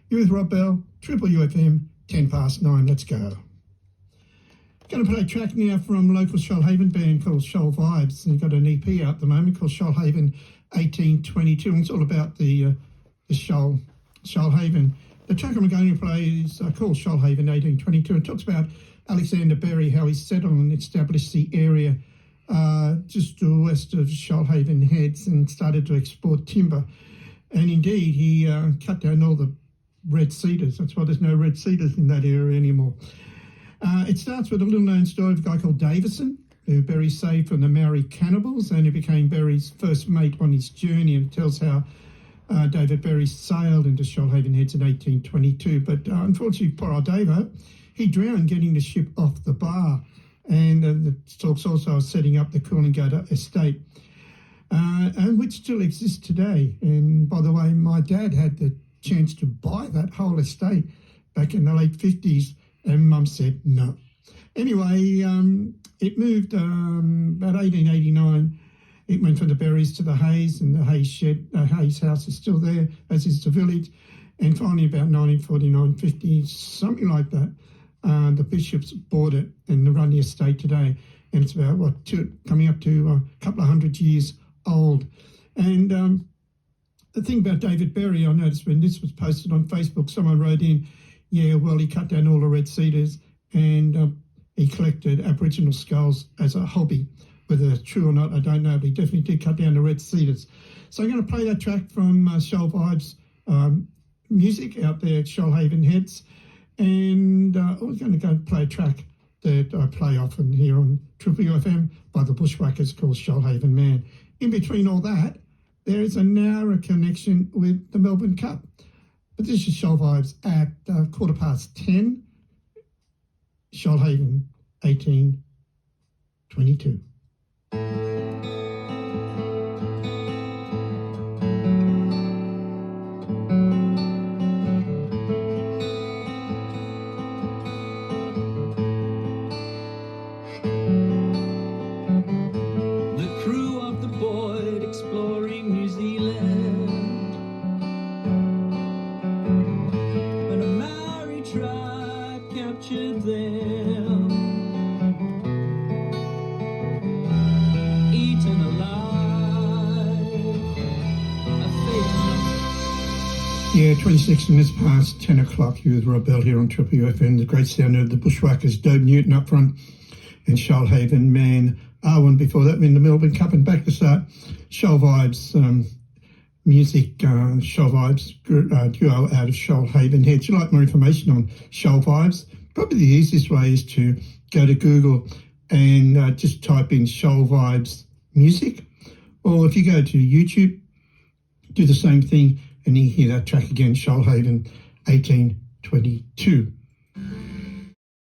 You're with Rob Bell, Triple UFM, 10 past 9. Let's go. Going to play a track now from local Shoalhaven band called Shoal Vibes. And you've got an EP out at the moment called Shoalhaven 1822. And it's all about the Shoalhaven. The track I'm going to play is called Shoalhaven 1822. It talks about Alexander Berry, how he settled and established the area just west of Shoalhaven Heads and started to export timber. And indeed, he cut down all the red cedars. That's why there's no red cedars in that area anymore. It starts with a little-known story of a guy called Davison, who Berry saved from the Maori cannibals, and he became Berry's first mate on his journey. And it tells how David Berry sailed into Shoalhaven Heads in 1822. But unfortunately, poor old Davo, he drowned getting the ship off the bar. And the talks also of setting up the Coolangatta Estate, and which still exists today. And by the way, my dad had the chance to buy that whole estate back in the late 50s, and Mum said no. Anyway, it moved about 1889. It went from the Berries to the Hayes, and the Hayes shed, Hayes house is still there, as is the village. And finally, about 1949, 50, something like that, the bishops bought it and run the estate today. And it's about, coming up to a couple of hundred years old. And the thing about David Berry, I noticed when this was posted on Facebook, someone wrote in, yeah, well, he cut down all the red cedars and he collected Aboriginal skulls as a hobby. Whether it's true or not, I don't know, but he definitely did cut down the red cedars. So I'm going to play that track from Shoal Vibes music out there at Shoalhaven Heads. And I was going to go play a track that I play often here on Triple UFM by the Bushwhackers called Shoalhaven Man. In between all that, there is a narrow connection with the Melbourne Cup. But this is Shoal Vibes at 10:15, Shoalhaven 1822. Yeah, 26 minutes past 10 o'clock. You with Rob Bell here on Triple UFM. The great sound of the Bushwhackers, Dobe Newton up front, and Shoalhaven Man. One before that, in the Melbourne Cup. And back to start, Shoal Vibes music, Shoal Vibes duo out of Shoalhaven Heads. If you'd like more information on Shoal Vibes, probably the easiest way is to go to Google and just type in Shoal Vibes music. Or if you go to YouTube, do the same thing, and you hear that track again, Shoalhaven 1822.